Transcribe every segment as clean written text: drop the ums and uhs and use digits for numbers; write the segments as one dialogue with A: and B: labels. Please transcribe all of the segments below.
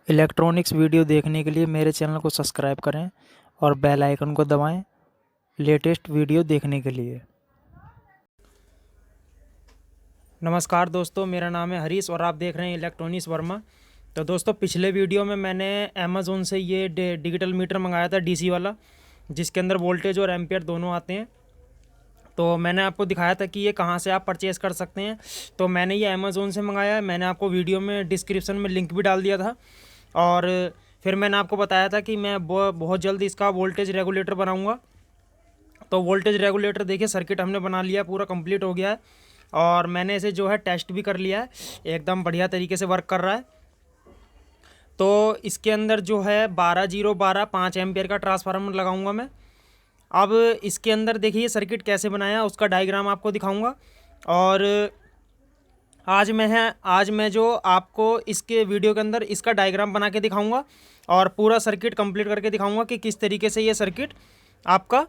A: Electronics video देखने के लिए मेरे चैनल को सब्सक्राइब करें और बेल आइकन को दबाएं लेटेस्ट वीडियो देखने के लिए। नमस्कार दोस्तों, मेरा नाम है हरीश और आप देख रहे हैं इलेक्ट्रॉनिक्स वर्मा। तो दोस्तों, पिछले वीडियो में मैंने अमेज़ोन से ये डिजिटल मीटर मंगाया था डीसी वाला, जिसके अंदर वोल्टेज और एम्पियर दोनों आते हैं। तो मैंने आपको दिखाया था कि ये कहाँ से आप परचेज़ कर सकते हैं। तो मैंने ये अमेज़ोन से मंगाया है। मैंने आपको वीडियो में डिस्क्रिप्शन में लिंक भी डाल दिया था और फिर मैंने आपको बताया था कि मैं बहुत जल्द इसका वोल्टेज रेगुलेटर बनाऊंगा। तो वोल्टेज रेगुलेटर देखिए, सर्किट हमने बना लिया, पूरा कंप्लीट हो गया है और मैंने इसे जो है टेस्ट भी कर लिया है, एकदम बढ़िया तरीके से वर्क कर रहा है। तो इसके अंदर जो है 12 5 एम्पियर का ट्रांसफार्मर लगाऊंगा मैं। अब इसके अंदर देखिए सर्किट कैसे बनाया, उसका डायग्राम आपको दिखाऊंगा। और आज मैं जो आपको इसके वीडियो के अंदर इसका डायग्राम बना के दिखाऊंगा और पूरा सर्किट कंप्लीट करके दिखाऊंगा कि किस तरीके से ये सर्किट आपका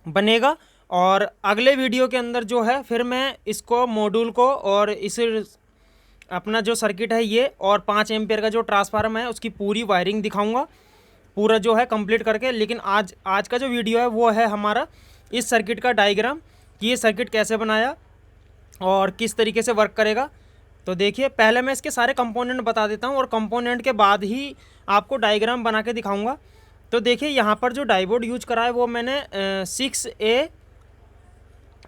A: बनेगा। और अगले वीडियो के अंदर जो है फिर मैं इसको मॉड्यूल को और इस अपना जो सर्किट है ये और 5 एम्पियर का जो ट्रांसफार्मर है उसकी पूरी वायरिंग दिखाऊंगा, पूरा जो है कंप्लीट करके। लेकिन आज का जो वीडियो है वो है हमारा इस सर्किट का डायग्राम कि ये सर्किट कैसे बनाया और किस तरीके से वर्क करेगा। तो देखिए, पहले मैं इसके सारे कंपोनेंट बता देता हूँ और कंपोनेंट के बाद ही आपको डायग्राम बना के दिखाऊंगा। तो देखिए, यहाँ पर जो डायोड यूज करा है वो मैंने 6A,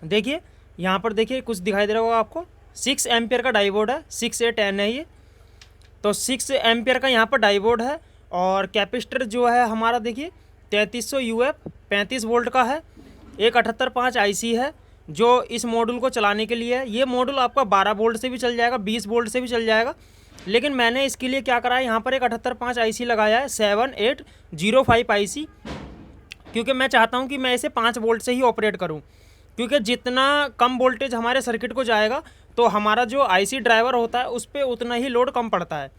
A: देखिए यहाँ पर देखिए कुछ दिखाई दे रहा होगा आपको, 6 एम्पियर का डायोड है, 6A10 है ये। तो 6 एम्पियर का यहाँ पर डायोड है और कैपेसिटर जो है हमारा देखिए 3300 UF 35 वोल्ट का है। एक 785 IC है जो इस मॉड्यूल को चलाने के लिए है। ये मॉड्यूल आपका 12 वोल्ट से भी चल जाएगा, 20 वोल्ट से भी चल जाएगा। लेकिन मैंने इसके लिए क्या करा है, यहाँ पर एक 785 IC लगाया है 7805 IC, क्योंकि मैं चाहता हूँ कि मैं इसे 5 वोल्ट से ही ऑपरेट करूँ। क्योंकि जितना कम वोल्टेज हमारे सर्किट को जाएगा तो हमारा जो IC ड्राइवर होता है उस पर उतना ही लोड कम पड़ता है।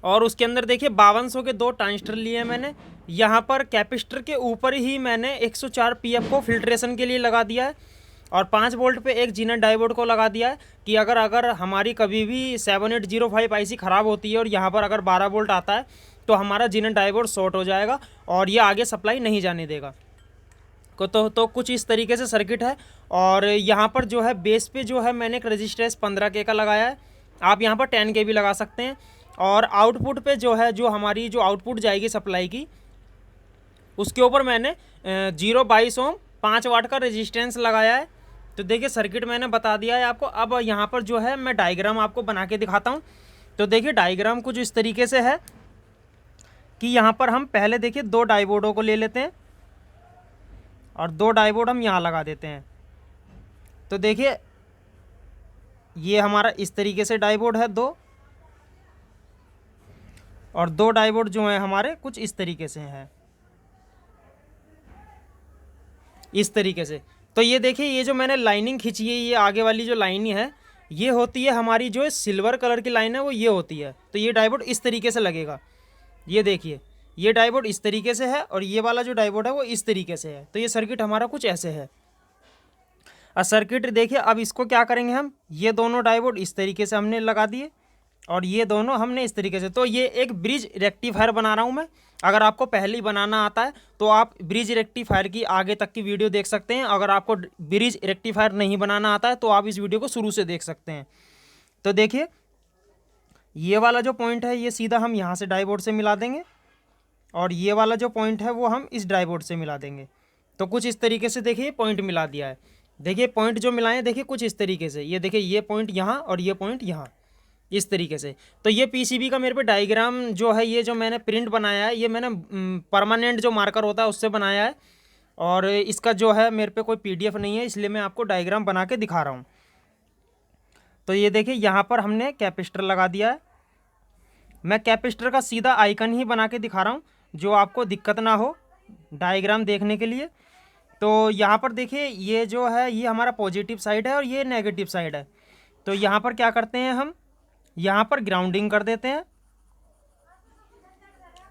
A: और उसके अंदर देखिए 5200 के 2 ट्रांजिस्टर लिए हैं मैंने। यहाँ पर कैपेसिटर के ऊपर ही मैंने 104 PF को फिल्ट्रेशन के लिए लगा दिया है और 5 वोल्ट पे एक जीनर डायोड को लगा दिया है कि अगर हमारी कभी भी 7805 IC ख़राब होती है और यहाँ पर अगर 12 वोल्ट आता है तो हमारा जीनर डायोड शॉर्ट हो जाएगा और ये आगे सप्लाई नहीं जाने देगा। तो कुछ इस तरीके से सर्किट है। और यहाँ पर जो है बेस पे जो है मैंने एक रजिस्टेंस 15K का लगाया है, आप यहाँ पर 10K भी लगा सकते हैं। और आउटपुट पे जो है जो हमारी जो आउटपुट जाएगी सप्लाई की, उसके ऊपर मैंने 022 ओम 5 वाट का रेजिस्टेंस लगाया है। तो देखिए सर्किट मैंने बता दिया है आपको। अब यहाँ पर जो है मैं डायग्राम आपको बना के दिखाता हूँ। तो देखिए डायग्राम कुछ इस तरीके से है कि यहाँ पर हम पहले देखिए 2 डायोडों को ले लेते हैं और 2 डायोड हम यहाँ लगा देते हैं। तो देखिए ये हमारा इस तरीके से डायोड है 2, और 2 डायोड जो है हमारे कुछ इस तरीके से हैं, इस तरीके से। तो ये देखिए, ये जो मैंने लाइनिंग खींची है, ये आगे वाली जो लाइन है ये होती है हमारी जो सिल्वर कलर की लाइन है वो ये होती है। तो ये डायोड इस तरीके से लगेगा, ये देखिए ये डायोड इस तरीके से है और ये वाला जो डायोड है वो इस तरीके से है। तो ये सर्किट हमारा कुछ ऐसे है। अब सर्किट देखिए, अब इसको क्या करेंगे हम, ये दोनों डायोड इस तरीके से हमने लगा दिए और ये दोनों हमने इस तरीके से। तो ये एक ब्रिज रेक्टिफायर बना रहा हूँ मैं। अगर आपको पहले ही बनाना आता है तो आप ब्रिज रेक्टिफायर की आगे तक की वीडियो देख सकते हैं। अगर आपको ब्रिज रेक्टिफायर नहीं बनाना आता है तो आप इस वीडियो को शुरू से देख सकते हैं। तो देखिए ये वाला जो पॉइंट है ये सीधा हम यहाँ से डायोड से मिला देंगे और ये वाला जो पॉइंट है वो हम इस डायोड से मिला देंगे। तो कुछ इस तरीके से देखिए पॉइंट मिला दिया है। देखिए पॉइंट जो मिलाएं देखिए कुछ इस तरीके से, ये देखिए ये पॉइंट यहाँ और ये पॉइंट यहाँ, इस तरीके से। तो ये PCB का मेरे पे डायग्राम जो है, ये जो मैंने प्रिंट बनाया है ये मैंने परमानेंट जो मार्कर होता है उससे बनाया है और इसका जो है मेरे पे कोई PDF नहीं है, इसलिए मैं आपको डायग्राम बना के दिखा रहा हूँ। तो ये देखिए यहाँ पर हमने कैपेसिटर लगा दिया है। मैं कैपेसिटर का सीधा आइकन ही बना के दिखा रहा हूँ जो आपको दिक्कत ना हो डायग्राम देखने के लिए। तो यहाँ पर देखिए ये जो है ये हमारा पॉजिटिव साइड है और ये नेगेटिव साइड है। तो यहाँ पर क्या करते हैं हम, यहाँ पर ग्राउंडिंग कर देते हैं।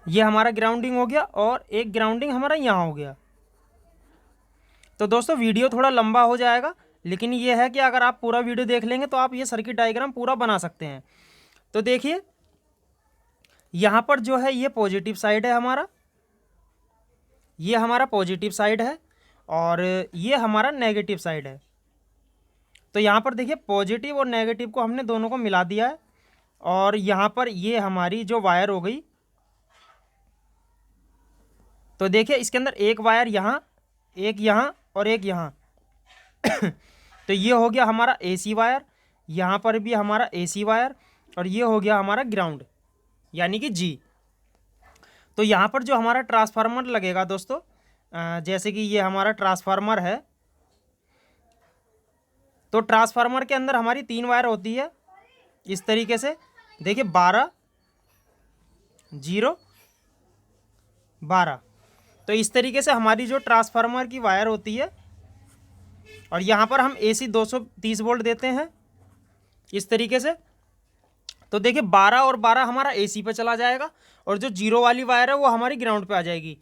A: ये हमारा ग्राउंडिंग हो गया और एक ग्राउंडिंग हमारा यहाँ हो गया। तो दोस्तों वीडियो थोड़ा लंबा हो जाएगा, लेकिन ये है कि अगर आप पूरा वीडियो देख लेंगे तो आप ये सर्किट डायग्राम पूरा बना सकते हैं। तो देखिए यहाँ पर जो है ये पॉजिटिव साइड है हमारा, ये हमारा पॉजिटिव साइड है और ये हमारा नेगेटिव साइड है। तो यहाँ पर देखिए पॉजिटिव और नेगेटिव को हमने दोनों को मिला दिया है और यहाँ पर ये हमारी जो वायर हो गई, तो देखिए इसके अंदर एक वायर यहाँ, एक यहाँ और एक यहाँ तो ये हो गया हमारा एसी वायर, यहाँ पर भी हमारा एसी वायर और ये हो गया हमारा ग्राउंड यानी कि जी। तो यहाँ पर जो हमारा ट्रांसफार्मर लगेगा दोस्तों, जैसे कि ये हमारा ट्रांसफार्मर है, तो ट्रांसफार्मर के अंदर हमारी 3 वायर होती है इस तरीके से। देखिए 12 0 12, तो इस तरीके से हमारी जो ट्रांसफार्मर की वायर होती है और यहाँ पर हम AC 230 वोल्ट देते हैं इस तरीके से। तो देखिए 12 और 12 हमारा AC पे चला जाएगा और जो 0 वाली वायर है वो हमारी ग्राउंड पे आ जाएगी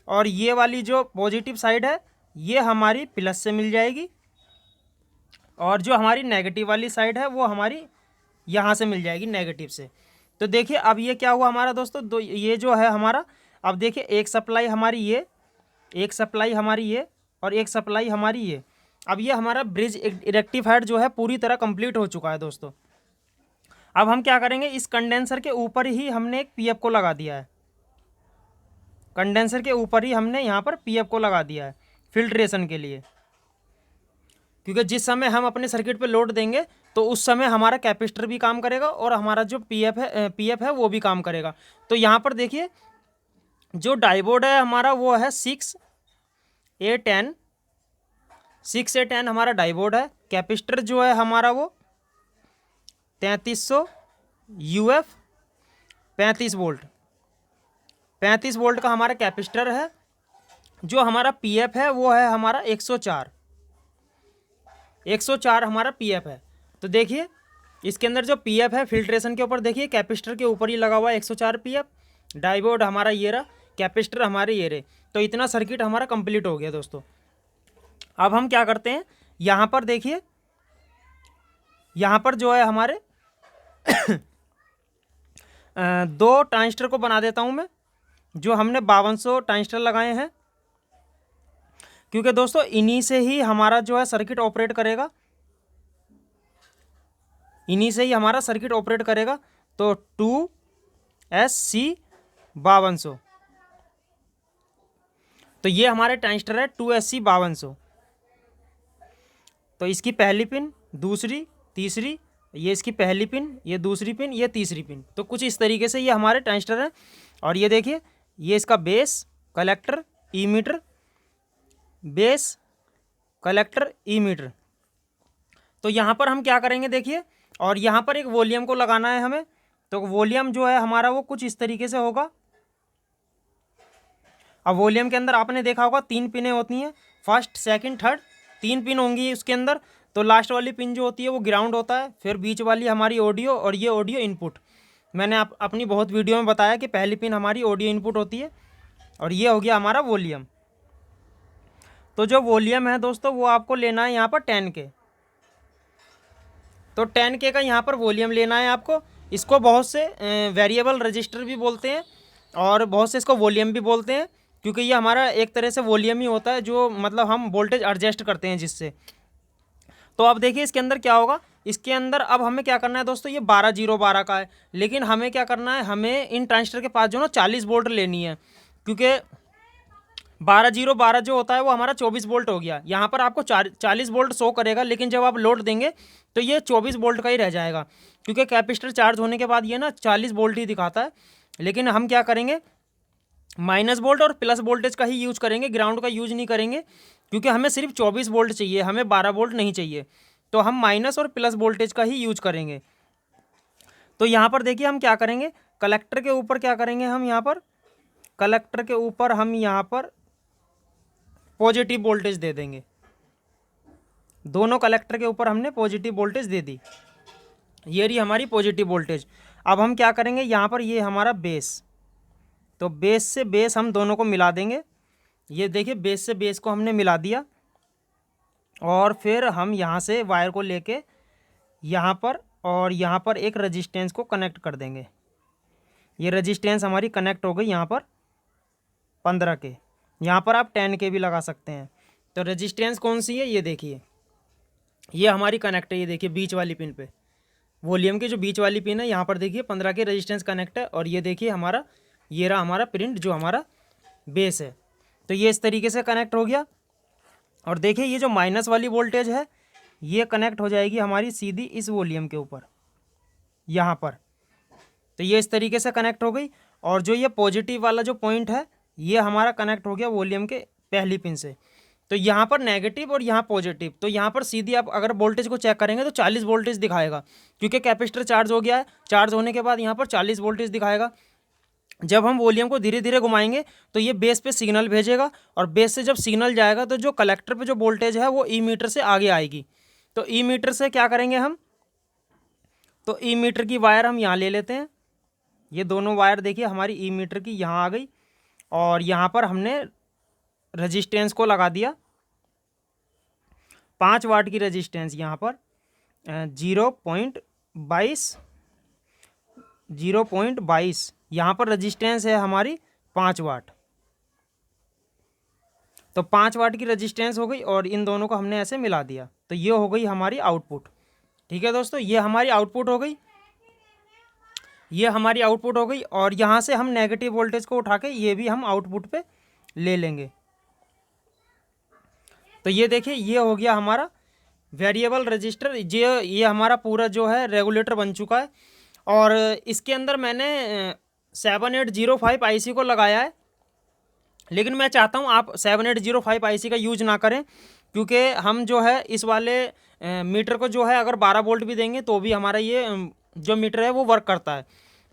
A: और ये वाली जो पॉजिटिव साइड है ये हमारी प्लस से मिल जाएगी और जो हमारी नेगेटिव वाली साइड है वो हमारी यहाँ से मिल जाएगी नेगेटिव से। तो देखिए अब ये क्या हुआ हमारा दोस्तों, दो ये जो है हमारा, अब देखिए एक सप्लाई हमारी ये, एक सप्लाई हमारी ये और एक सप्लाई हमारी ये। अब ये हमारा ब्रिज रेक्टिफायर जो है पूरी तरह कंप्लीट हो चुका है दोस्तों। अब हम क्या करेंगे, इस कंडेंसर के ऊपर ही हमने एक पीएफ को लगा दिया है, कंडेंसर के ऊपर ही हमने यहाँ पर पीएफ को लगा दिया है फिल्ट्रेशन के लिए, क्योंकि जिस समय हम अपने सर्किट पे लोड देंगे तो उस समय हमारा कैपेसिटर भी काम करेगा और हमारा जो पीएफ है वो भी काम करेगा। तो यहाँ पर देखिए जो डायोड है हमारा वो है 6A10, 6A10 हमारा डायोड है। कैपेसिटर जो है हमारा वो 3300 UF 35 वोल्ट, 35 वोल्ट का हमारा कैपेसिटर है। जो हमारा पीएफ है वो है हमारा 104 हमारा पीएफ है। तो देखिए इसके अंदर जो पीएफ है फिल्ट्रेशन के ऊपर, देखिए कैपेसिटर के ऊपर ही लगा हुआ है 104 पीएफ, डायोड हमारा ये रहा, कैपेसिटर हमारे ये रहे। तो इतना सर्किट हमारा कंप्लीट हो गया दोस्तों। अब हम क्या करते हैं, यहाँ पर देखिए यहाँ पर जो है हमारे दो ट्रांजिस्टर को बना देता हूँ मैं, जो हमने 5200 ट्रांजिस्टर लगाए हैं, क्योंकि दोस्तों इन्हीं से ही हमारा जो है सर्किट ऑपरेट करेगा, इन्हीं से ही हमारा सर्किट ऑपरेट करेगा। तो 2SC 5200, तो ये हमारे ट्रांजिस्टर है 2SC 5200। तो इसकी पहली पिन, दूसरी, तीसरी, ये इसकी पहली पिन, ये दूसरी पिन, ये तीसरी पिन। तो कुछ इस तरीके से ये हमारे ट्रांजिस्टर हैं। और ये देखिए ये इसका बेस, कलेक्टर, ईमीटर, बेस, कलेक्टर, ईमीटर। तो यहाँ पर हम क्या करेंगे देखिए, और यहाँ पर एक वॉल्यूम को लगाना है हमें। तो वॉल्यूम जो है हमारा वो कुछ इस तरीके से होगा। अब वॉल्यूम के अंदर आपने देखा होगा 3 पिनें होती हैं, फर्स्ट, सेकंड, थर्ड, 3 पिन होंगी उसके अंदर। तो लास्ट वाली पिन जो होती है वो ग्राउंड होता है, फिर बीच वाली हमारी ऑडियो और ये ऑडियो इनपुट। मैंने अपनी बहुत वीडियो में बताया कि पहली पिन हमारी ऑडियो इनपुट होती है और ये हो गया हमारा वॉल्यूम। तो जो वॉल्यूम है दोस्तों वो आपको लेना है यहाँ पर 10K। तो 10K का यहाँ पर वॉल्यूम लेना है आपको। इसको बहुत से वेरिएबल रजिस्टर भी बोलते हैं और बहुत से इसको वॉल्यूम भी बोलते हैं, क्योंकि ये हमारा एक तरह से वॉल्यूम ही होता है, जो मतलब हम वोल्टेज एडजस्ट करते हैं जिससे। तो अब देखिए इसके अंदर क्या होगा, इसके अंदर अब हमें क्या करना है दोस्तों, ये 12-0-12 का है, लेकिन हमें क्या करना है, हमें इन ट्रांजिस्टर के पास जो ना 40 वोल्ट लेनी है, क्योंकि 12-0-12 जो होता है वो हमारा 24 वोल्ट हो गया। यहाँ पर आपको 40 वोल्ट शो करेगा, लेकिन जब आप लोड देंगे तो ये 24 वोल्ट का ही रह जाएगा, क्योंकि कैपेसिटर चार्ज होने के बाद ये ना 40 वोल्ट ही दिखाता है। लेकिन हम क्या करेंगे, माइनस वोल्ट और प्लस वोल्टेज का ही यूज करेंगे, ग्राउंड का यूज नहीं करेंगे, क्योंकि हमें सिर्फ 24 वोल्ट चाहिए, हमें 12 वोल्ट नहीं चाहिए। तो हम माइनस और प्लस वोल्टेज का ही यूज करेंगे। तो यहाँ पर देखिए हम क्या करेंगे, कलेक्टर के ऊपर क्या करेंगे, हम यहाँ पर कलेक्टर के ऊपर हम यहाँ पर पॉजिटिव वोल्टेज दे देंगे। दोनों कलेक्टर के ऊपर हमने पॉजिटिव वोल्टेज दे दी, ये रही हमारी पॉजिटिव वोल्टेज। अब हम क्या करेंगे, यहाँ पर ये हमारा बेस, तो बेस से बेस हम दोनों को मिला देंगे। ये देखिए बेस से बेस को हमने मिला दिया और फिर हम यहाँ से वायर को लेके यहाँ पर और यहाँ पर एक रेजिस्टेंस को कनेक्ट कर देंगे। ये रजिस्टेंस हमारी कनेक्ट हो गई यहाँ पर 15 के, यहाँ पर आप 10 के भी लगा सकते हैं। तो रजिस्टेंस कौन सी है, ये देखिए, ये हमारी कनेक्ट है, ये देखिए बीच वाली पिन पे, वॉल्यूम की जो बीच वाली पिन है यहाँ पर देखिए 15 के रजिस्टेंस कनेक्ट है। और ये देखिए हमारा, ये रहा हमारा प्रिंट जो हमारा बेस है। तो ये इस तरीके से कनेक्ट हो गया। और देखिए ये जो माइनस वाली वोल्टेज है ये कनेक्ट हो जाएगी हमारी सीधी इस वॉल्यूम के ऊपर यहाँ पर। तो ये इस तरीके से कनेक्ट हो गई। और जो ये पॉजिटिव वाला जो पॉइंट है ये हमारा कनेक्ट हो गया वॉल्यूम के पहली पिन से। तो यहाँ पर नेगेटिव और यहाँ पॉजिटिव, तो यहाँ पर सीधी आप अगर वोल्टेज को चेक करेंगे तो 40 वोल्टेज दिखाएगा, क्योंकि कैपेसिटर चार्ज हो गया है। चार्ज होने के बाद यहाँ पर 40 वोल्टेज दिखाएगा। जब हम वॉल्यूम को धीरे धीरे घुमाएंगे तो ये बेस पे सिग्नल भेजेगा, और बेस से जब सिग्नल जाएगा तो जो कलेक्टर पे जो वोल्टेज है वो ई मीटर से आगे आएगी। तो ई मीटर से क्या करेंगे हम, तो ई मीटर की वायर हम यहाँ ले लेते हैं। ये दोनों वायर देखिए हमारी ई मीटर की यहाँ आ गई, और यहाँ पर हमने रजिस्टेंस को लगा दिया 5 वाट की रजिस्टेंस यहाँ पर 0.22 यहाँ पर रजिस्टेंस है हमारी 5 वाट। तो 5 वाट की रजिस्टेंस हो गई, और इन दोनों को हमने ऐसे मिला दिया। तो ये हो गई हमारी आउटपुट। ठीक है दोस्तों, ये हमारी आउटपुट हो गई, ये हमारी आउटपुट हो गई। और यहाँ से हम नेगेटिव वोल्टेज को उठा के ये भी हम आउटपुट पे ले लेंगे। तो ये देखिए ये हो गया हमारा वेरिएबल रजिस्टर। ये हमारा पूरा जो है रेगुलेटर बन चुका है। और इसके अंदर मैंने 7805 आईसी को लगाया है, लेकिन मैं चाहता हूँ आप 7805 आईसी का यूज ना करें, क्योंकि हम जो है इस वाले मीटर को जो है अगर 12 वोल्ट भी देंगे तो भी हमारा ये जो मीटर है वो वर्क करता है।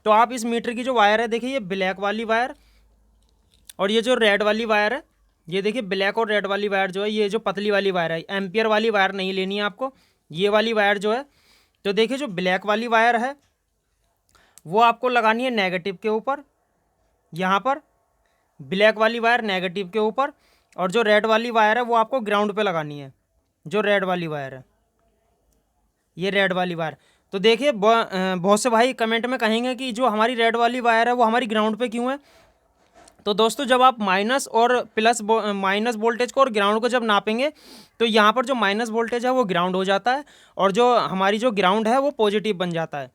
A: तो आप इस मीटर की जो वायर है देखिए, ये ब्लैक वाली वायर और ये जो रेड वाली वायर है, ये देखिए ब्लैक और रेड वाली वायर जो है, ये जो पतली वाली वायर है, एम्पियर वाली वायर नहीं लेनी है आपको, ये वाली वायर जो है। तो देखिए जो ब्लैक वाली वायर है वो आपको लगानी है नेगेटिव के ऊपर, यहाँ पर ब्लैक वाली वायर नेगेटिव के ऊपर, और जो रेड वाली वायर है वो आपको ग्राउंड पे लगानी है, जो रेड वाली वायर है, ये रेड वाली वायर। तो देखिए बहुत से भाई कमेंट में कहेंगे कि जो हमारी रेड वाली वायर है वो हमारी ग्राउंड पे क्यों है। तो दोस्तों जब आप माइनस और प्लस माइनस वोल्टेज को और ग्राउंड को जब नापेंगे तो यहाँ पर जो माइनस वोल्टेज है वो ग्राउंड हो जाता है, और जो हमारी जो ग्राउंड है वो पॉजिटिव बन जाता है।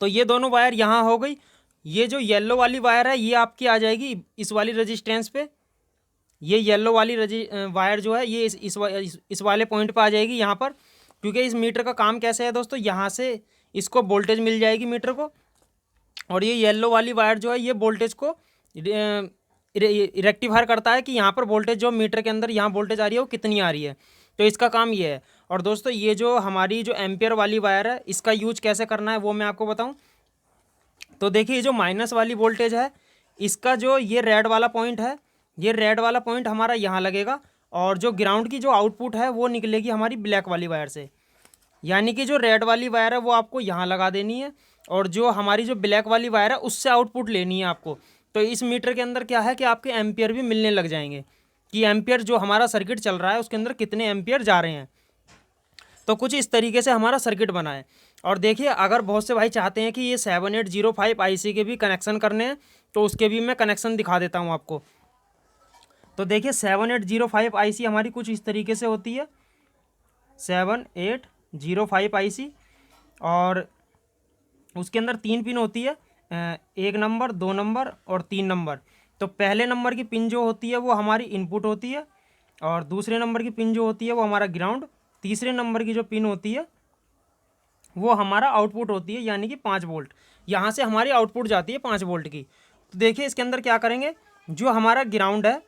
A: तो ये दोनों वायर यहाँ हो गई। ये जो येलो वाली वायर है ये आपकी आ जाएगी इस वाली रजिस्टेंस पे, ये येलो वाली वायर जो है ये इस वाले पॉइंट पे आ जाएगी यहाँ पर, क्योंकि इस मीटर का काम कैसे है दोस्तों, यहाँ से इसको वोल्टेज मिल जाएगी मीटर को, और ये येलो वाली वायर जो है ये वोल्टेज को रेक्टिफायर करता है कि यहाँ पर वोल्टेज जो मीटर के अंदर यहाँ वोल्टेज आ रही है वो कितनी आ रही है। तो इसका काम ये है। और दोस्तों ये जो हमारी जो एम्पियर वाली वायर है इसका यूज कैसे करना है वो मैं आपको बताऊं। तो देखिए ये जो माइनस वाली वोल्टेज है इसका जो ये रेड वाला पॉइंट है, ये रेड वाला पॉइंट हमारा यहाँ लगेगा, और जो ग्राउंड की जो आउटपुट है वो निकलेगी हमारी ब्लैक वाली वायर से। यानी कि जो रेड वाली वायर है वो आपको यहाँ लगा देनी है, और जो हमारी जो ब्लैक वाली वायर है उससे आउटपुट लेनी है आपको। तो इस मीटर के अंदर क्या है कि आपके एम्पियर भी मिलने लग जाएंगे, कि एम्पियर जो हमारा सर्किट चल रहा है उसके अंदर कितने एम्पियर जा रहे हैं। तो कुछ इस तरीके से हमारा सर्किट बना है। और देखिए अगर बहुत से भाई चाहते हैं कि ये 7805 आईसी के भी कनेक्शन करने हैं तो उसके भी मैं कनेक्शन दिखा देता हूँ आपको। तो देखिए 7805 आईसी हमारी कुछ इस तरीके से होती है, 7805 आईसी, और उसके अंदर 3 पिन होती है, 1 नंबर, 2 नंबर और 3 नंबर। तो पहले नंबर की पिन जो होती है वो हमारी इनपुट होती है, और दूसरे नंबर की पिन जो होती है वो हमारा ग्राउंड, तीसरे नंबर की जो पिन होती है वो हमारा आउटपुट होती है, यानी कि 5 वोल्ट। यहाँ से हमारी आउटपुट जाती है 5 वोल्ट की। तो देखिए इसके अंदर क्या करेंगे, जो हमारा ग्राउंड है,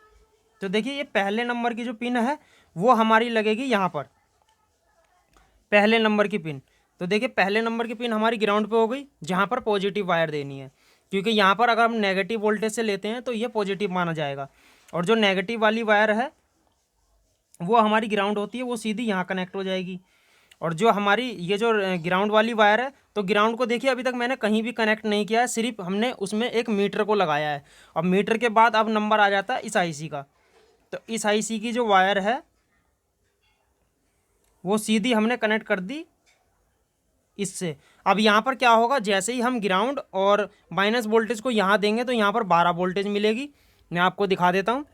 A: तो देखिए ये पहले नंबर की जो पिन है वो हमारी लगेगी यहाँ पर, पहले नंबर की पिन। तो देखिए पहले नंबर की पिन हमारी ग्राउंड पे हो गई, जहाँ पर पॉजिटिव वायर देनी है, क्योंकि यहाँ पर अगर हम नेगेटिव वोल्टेज से लेते हैं तो ये पॉजिटिव माना जाएगा। और जो नेगेटिव वाली वायर है वो हमारी ग्राउंड होती है, वो सीधी यहाँ कनेक्ट हो जाएगी। और जो हमारी ये जो ग्राउंड वाली वायर है, तो ग्राउंड को देखिए अभी तक मैंने कहीं भी कनेक्ट नहीं किया है, सिर्फ हमने उसमें एक मीटर को लगाया है। और मीटर के बाद अब नंबर आ जाता है इस आईसी का। तो इस आईसी की जो वायर है वो सीधी हमने कनेक्ट कर दी इससे। अब यहाँ पर क्या होगा, जैसे ही हम ग्राउंड और माइनस वोल्टेज को यहाँ देंगे तो यहाँ पर 12 वोल्टेज मिलेगी। मैं आपको दिखा देता हूँ।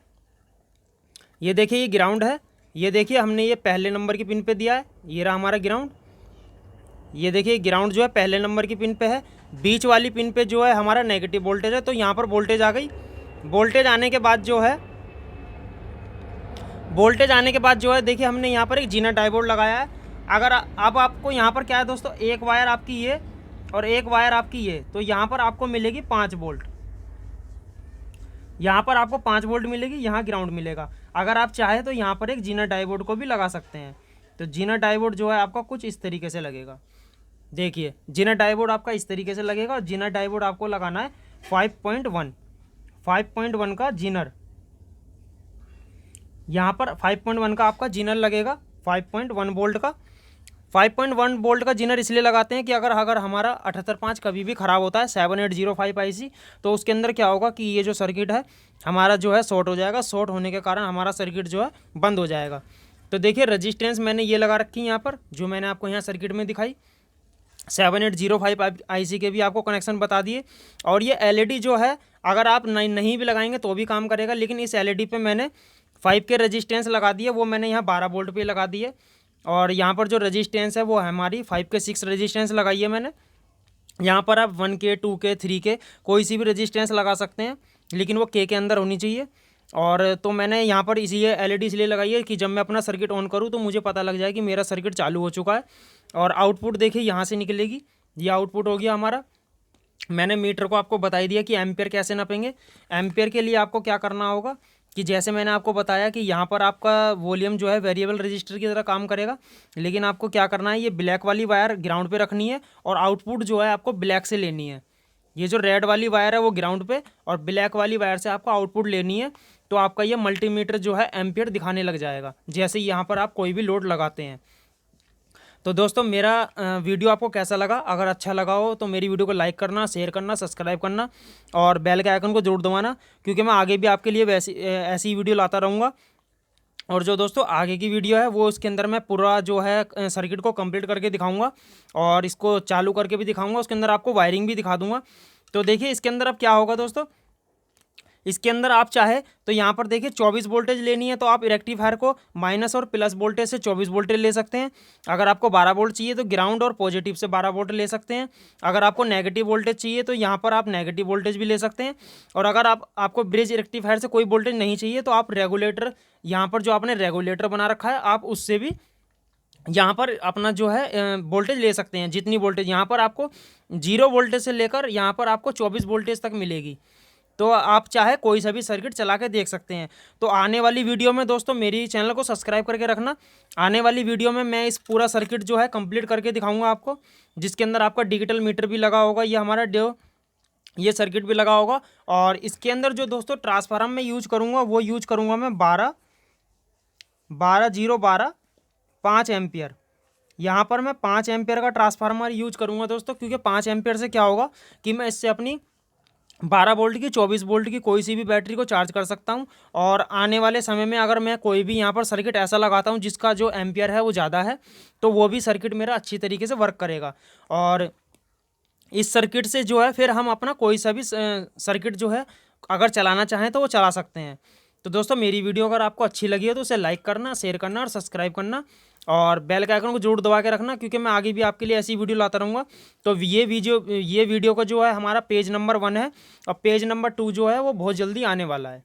A: ये देखिए ये ग्राउंड है, ये देखिए हमने ये पहले नंबर की पिन पे दिया है, ये रहा हमारा ग्राउंड। ये देखिए ग्राउंड जो है पहले नंबर की पिन पे है, बीच वाली पिन पे जो है हमारा नेगेटिव वोल्टेज है। तो यहाँ पर वोल्टेज आ गई। वोल्टेज आने के बाद जो है देखिए हमने यहाँ पर एक जीना डायोड लगाया है। अगर अब आपको यहाँ पर क्या है दोस्तों, एक वायर आपकी ये और एक वायर आपकी ये, तो यहाँ पर आपको मिलेगी 5 वोल्ट। यहाँ पर आपको 5 वोल्ट मिलेगी, यहाँ ग्राउंड मिलेगा। अगर आप चाहे तो यहाँ पर एक जीना डायोड को भी लगा सकते हैं। तो जीना डायोड जो है आपका कुछ इस तरीके से लगेगा। देखिए जीना डायोड आपका इस तरीके से लगेगा। और जीना डायोड आपको लगाना है 5.1 का जीनर। यहाँ पर 5.1 का आपका जीनर लगेगा, 5.1 वोल्ट का। 5.1 वोल्ट का जीनर इसलिए लगाते हैं कि अगर हमारा 78.5 कभी भी ख़राब होता है 7805 IC, तो उसके अंदर क्या होगा कि ये जो सर्किट है हमारा जो है शॉर्ट हो जाएगा। शॉर्ट होने के कारण हमारा सर्किट जो है बंद हो जाएगा। तो देखिए रजिस्टेंस मैंने ये लगा रखी है यहाँ पर, जो मैंने आपको यहाँ सर्किट में दिखाई। 7805 IC के भी आपको कनेक्शन बता दिए। और ये LED जो है अगर आप नहीं भी लगाएंगे तो भी काम करेगा, लेकिन इस LED पे मैंने 5 के रजिस्टेंस लगा दिए, वो मैंने यहाँ 12 वोल्ट पे लगा दिए। और यहाँ पर जो रजिस्टेंस है वो हमारी 5 के 6 रजिस्टेंस लगाई है मैंने। यहाँ पर आप 1 के 2 के 3 के कोई सी भी रजिस्टेंस लगा सकते हैं, लेकिन वो के अंदर होनी चाहिए। और तो मैंने यहाँ पर इसीलिए LED इसलिए लगाई है कि जब मैं अपना सर्किट ऑन करूँ तो मुझे पता लग जाए कि मेरा सर्किट चालू हो चुका है। और आउटपुट देखिए यहाँ से निकलेगी, ये आउटपुट हो गया हमारा। मैंने मीटर को आपको बता ही दिया कि एम्पियर कैसे नापेंगे। एम्पियर के लिए आपको क्या करना होगा कि जैसे मैंने आपको बताया कि यहाँ पर आपका वॉल्यूम जो है वेरिएबल रजिस्टर की तरह काम करेगा, लेकिन आपको क्या करना है, ये ब्लैक वाली वायर ग्राउंड पे रखनी है और आउटपुट जो है आपको ब्लैक से लेनी है। ये जो रेड वाली वायर है वो ग्राउंड पे और ब्लैक वाली वायर से आपको आउटपुट लेनी है। तो आपका ये मल्टीमीटर जो है एम्पियर दिखाने लग जाएगा जैसे ही यहाँ पर आप कोई भी लोड लगाते हैं। तो दोस्तों मेरा वीडियो आपको कैसा लगा? अगर अच्छा लगा हो तो मेरी वीडियो को लाइक करना, शेयर करना, सब्सक्राइब करना और बेल के आइकन को जरूर दबाना, क्योंकि मैं आगे भी आपके लिए ऐसी वीडियो लाता रहूँगा। और जो दोस्तों आगे की वीडियो है वो इसके अंदर मैं पूरा जो है सर्किट को कंप्लीट करके दिखाऊंगा और इसको चालू करके भी दिखाऊंगा। उसके अंदर आपको वायरिंग भी दिखा दूंगा। तो देखिए इसके अंदर अब क्या होगा दोस्तों, इसके अंदर आप चाहे तो यहाँ पर देखिए 24 वोल्टेज लेनी है तो आप रेक्टिफायर को माइनस और प्लस वोल्टेज से 24 वोल्टेज ले सकते हैं। अगर आपको 12 वोल्ट चाहिए तो ग्राउंड और पॉजिटिव से 12 वोल्ट ले सकते हैं। अगर आपको नेगेटिव वोल्टेज चाहिए तो यहाँ पर आप नेगेटिव वोल्टेज भी ले सकते हैं। और अगर आपको ब्रिज रेक्टिफायर से कोई वोल्टेज नहीं चाहिए तो आप रेगुलेटर, यहाँ पर जो आपने रेगुलेटर बना रखा है आप उससे भी यहाँ पर अपना जो है वोल्टेज ले सकते हैं। जितनी वोल्टेज यहाँ पर आपको 0 वोल्टेज से लेकर यहाँ पर आपको 24 वोल्टेज तक मिलेगी। तो आप चाहे कोई सा भी सर्किट चला के देख सकते हैं। तो आने वाली वीडियो में दोस्तों मेरी चैनल को सब्सक्राइब करके रखना। आने वाली वीडियो में मैं इस पूरा सर्किट जो है कंप्लीट करके दिखाऊंगा आपको, जिसके अंदर आपका डिजिटल मीटर भी लगा होगा, ये हमारा ये सर्किट भी लगा होगा। और इसके अंदर जो दोस्तों ट्रांसफार्मर में यूज करूँगा वो यूज करूँगा मैं 5 एम्पियर। यहाँ पर मैं 5 एम्पियर का ट्रांसफार्मर यूज करूँगा दोस्तों, क्योंकि 5 एम्पियर से क्या होगा कि मैं इससे अपनी 12 वोल्ट की 24 वोल्ट की कोई सी भी बैटरी को चार्ज कर सकता हूं। और आने वाले समय में अगर मैं कोई भी यहाँ पर सर्किट ऐसा लगाता हूं जिसका जो एम्पियर है वो ज़्यादा है, तो वो भी सर्किट मेरा अच्छी तरीके से वर्क करेगा। और इस सर्किट से जो है फिर हम अपना कोई सा भी सर्किट जो है अगर चलाना चाहें तो वो चला सकते हैं। तो दोस्तों मेरी वीडियो अगर आपको अच्छी लगी है तो उसे लाइक करना, शेयर करना और सब्सक्राइब करना और बेल के आइकन को जरूर दबा के रखना, क्योंकि मैं आगे भी आपके लिए ऐसी वीडियो लाता रहूँगा। तो ये वीडियो का जो है हमारा पेज नंबर 1 है और पेज नंबर 2 जो है वो बहुत जल्दी आने वाला है।